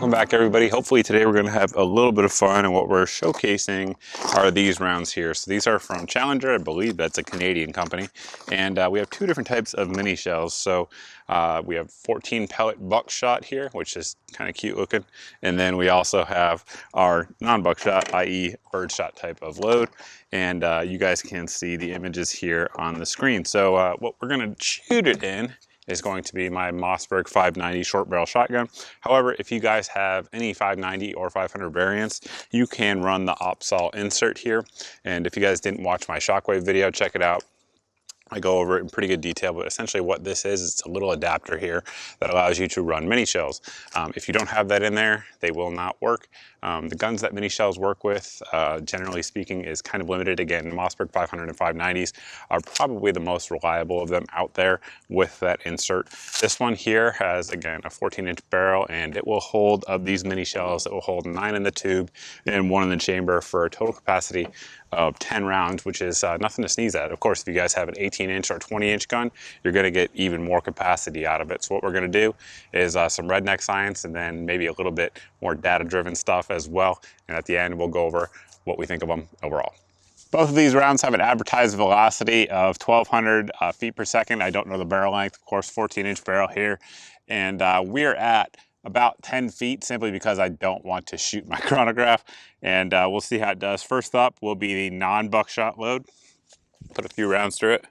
Welcome back, everybody. Hopefully today we're going to have a little bit of fun, and what we're showcasing are these rounds here. So these are from Challenger. I believe that's a Canadian company, and we have two different types of mini shells. So we have 14 pellet buckshot here, which is kind of cute looking, and then we also have our non-buckshot, i.e. birdshot type of load, and you guys can see the images here on the screen. So what we're going to shoot it in is going to be my Mossberg 590 short barrel shotgun. However, if you guys have any 590 or 500 variants, you can run the Opsol insert here. And if you guys didn't watch my Shockwave video, check it out. I go over it in pretty good detail, but essentially what this is, it's a little adapter here that allows you to run mini shells. If you don't have that in there, they will not work. The guns that mini shells work with, generally speaking, is kind of limited. Again, Mossberg 500 and 590s are probably the most reliable of them out there with that insert. This one here has, again, a 14-inch barrel, and it will hold, of these mini shells, it will hold 9 in the tube and 1 in the chamber for a total capacity of 10 rounds, which is nothing to sneeze at. Of course, if you guys have an 18-inch or 20-inch gun, you're going to get even more capacity out of it. So what we're going to do is some redneck science, and then maybe a little bit more data-driven stuff as well. And at the end, we'll go over what we think of them overall. Both of these rounds have an advertised velocity of 1,200 feet per second. I don't know the barrel length. Of course, 14-inch barrel here. And we're at about 10 feet simply because I don't want to shoot my chronograph, and we'll see how it does. First up will be the non-buckshot load. Put a few rounds through it.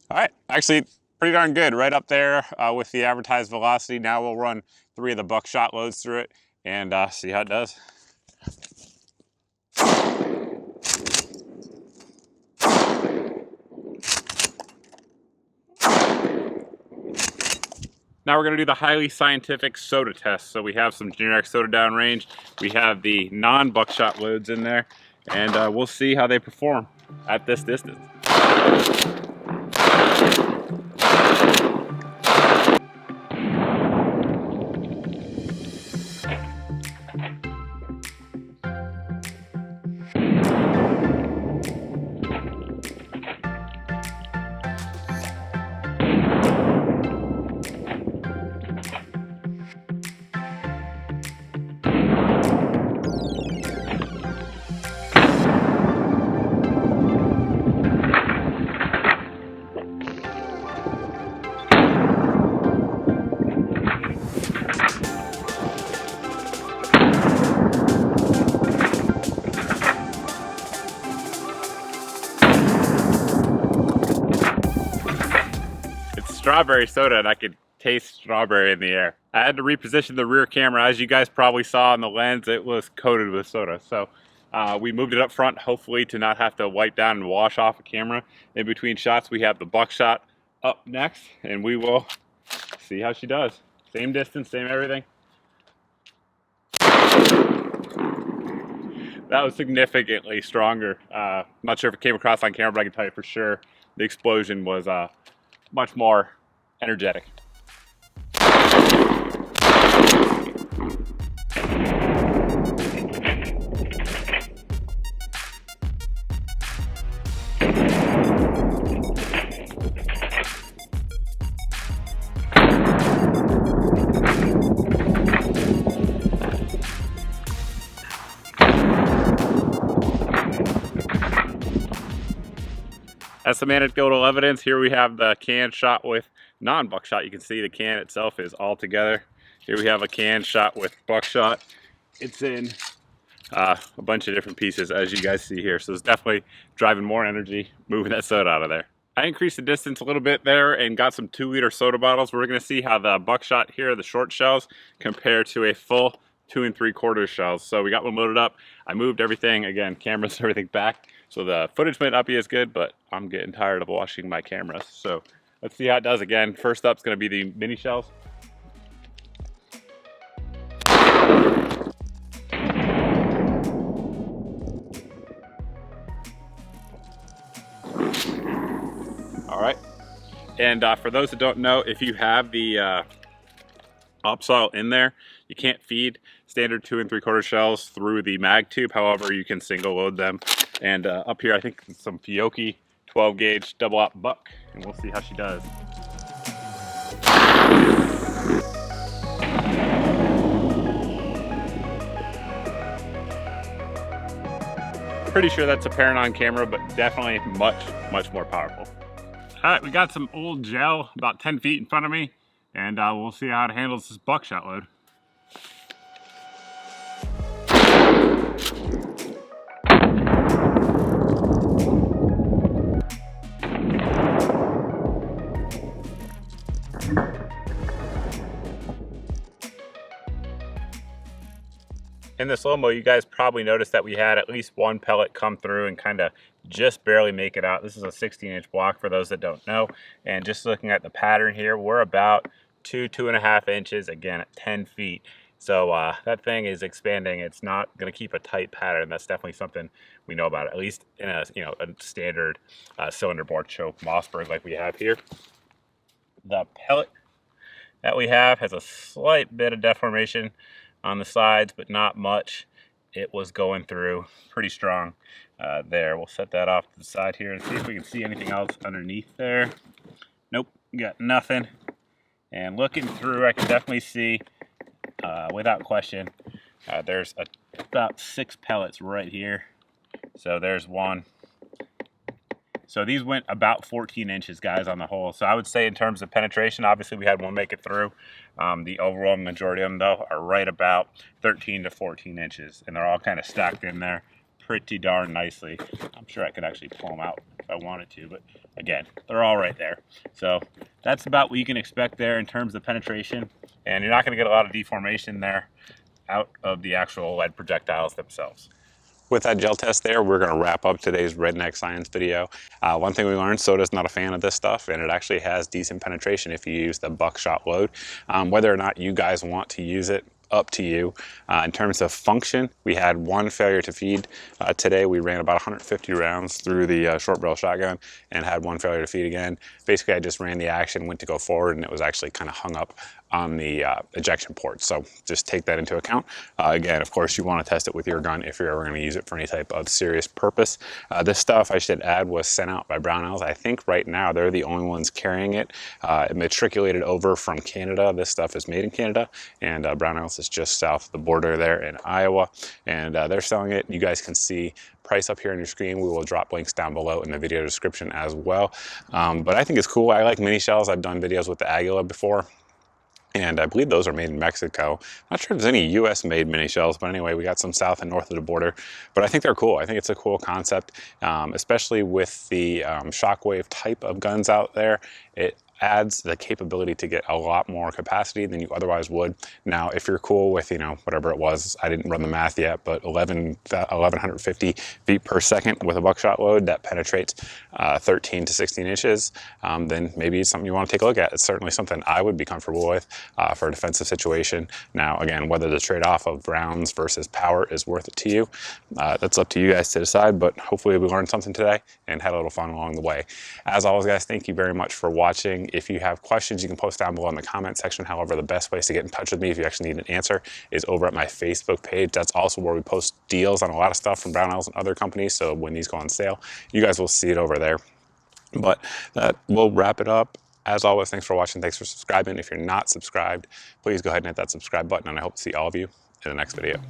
All right, actually pretty darn good, right up there with the advertised velocity. Now we'll run 3 of the buckshot loads through it and see how it does. Now we're going to do the highly scientific soda test. So we have some generic soda downrange. We have the non-buckshot loads in there, and we'll see how they perform at this distance. Strawberry soda, and I could taste strawberry in the air. I had to reposition the rear camera. As you guys probably saw in the lens, it was coated with soda. So we moved it up front, hopefully to not have to wipe down and wash off a camera in between shots. We have the buckshot up next, and we will see how she does. Same distance, same everything. That was significantly stronger. Not sure if it came across on camera, but I can tell you for sure the explosion was much more energetic. As some anecdotal evidence, here we have the can shot with non-buckshot. You can see the can itself is all together. Here we have a can shot with buckshot. It's in a bunch of different pieces, as you guys see here. So it's definitely driving more energy, moving that soda out of there. I increased the distance a little bit there and got some 2-liter soda bottles. We're going to see how the buckshot here, the short shells, compare to a full 2 3/4 shells. So we got one loaded up. I moved everything, again, cameras, everything back. So the footage might not be as good, but I'm getting tired of washing my cameras. So let's see how it does. Again, first up is going to be the mini shells. All right. And for those that don't know, if you have the Opsol in there, you can't feed standard 2 3/4 shells through the mag tube. However, you can single load them And up here, I think some Fiocchi 12 gauge double op buck, and we'll see how she does. Pretty sure that's apparent on camera, but definitely much more powerful. All right, we got some old gel about 10 feet in front of me, and we'll see how it handles this buckshot load. In the slow-mo, you guys probably noticed that we had at least one pellet come through and kind of just barely make it out. This is a 16-inch block for those that don't know. And just looking at the pattern here, we're about 2.5 inches, again at 10 feet. So that thing is expanding. It's not going to keep a tight pattern. That's definitely something we know about, at least in a a standard cylinder bore choke Mossberg like we have here. The pellet that we have has a slight bit of deformation on the sides, but not much. It was going through pretty strong there. We'll set that off to the side here and see if we can see anything else underneath there. Nope, got nothing. And looking through, I can definitely see, without question, there's about 6 pellets right here. So there's one. So these went about 14 inches, guys, on the whole. So I would say in terms of penetration, obviously we had one make it through. The overall majority of them, though, are right about 13 to 14 inches. And they're all kind of stacked in there pretty darn nicely. I'm sure I could actually pull them out if I wanted to. But again, they're all right there. So that's about what you can expect there in terms of penetration. And you're not going to get a lot of deformation there out of the actual lead projectiles themselves. With that gel test there, we're going to wrap up today's Redneck Science video. One thing we learned, soda's not a fan of this stuff, and it actually has decent penetration if you use the buckshot load. Whether or not you guys want to use it, up to you. In terms of function, we had one failure to feed. Today we ran about 150 rounds through the short barrel shotgun and had one failure to feed again. Basically, I just ran the action, went to go forward, and it was actually kind of hung up on the ejection port. So just take that into account. Again, of course, you want to test it with your gun if you're ever going to use it for any type of serious purpose. This stuff, I should add, was sent out by Brownells. I think right now they're the only ones carrying it. It matriculated over from Canada. This stuff is made in Canada, and Brownells is just south of the border there in Iowa, and they're selling it. You guys can see price up here on your screen. We will drop links down below in the video description as well. But I think it's cool. I like mini shells. I've done videos with the Aguila before, and I believe those are made in Mexico. Not sure if there's any US made mini shells, but anyway, we got some south and north of the border. But I think they're cool. I think it's a cool concept, especially with the shockwave type of guns out there. It adds the capability to get a lot more capacity than you otherwise would. Now, if you're cool with, whatever it was, I didn't run the math yet, but 1150 feet per second with a buckshot load that penetrates 13 to 16 inches, then maybe it's something you want to take a look at. It's certainly something I would be comfortable with for a defensive situation. Now, again, whether the trade-off of rounds versus power is worth it to you, that's up to you guys to decide, but hopefully we learned something today and had a little fun along the way. As always, guys, thank you very much for watching. If you have questions, you can post down below in the comment section. However, the best place to get in touch with me if you actually need an answer is over at my Facebook page. That's also where we post deals on a lot of stuff from Brownells and other companies. So when these go on sale, you guys will see it over there. But that will wrap it up. As always, thanks for watching. Thanks for subscribing. If you're not subscribed, please go ahead and hit that subscribe button. And I hope to see all of you in the next video.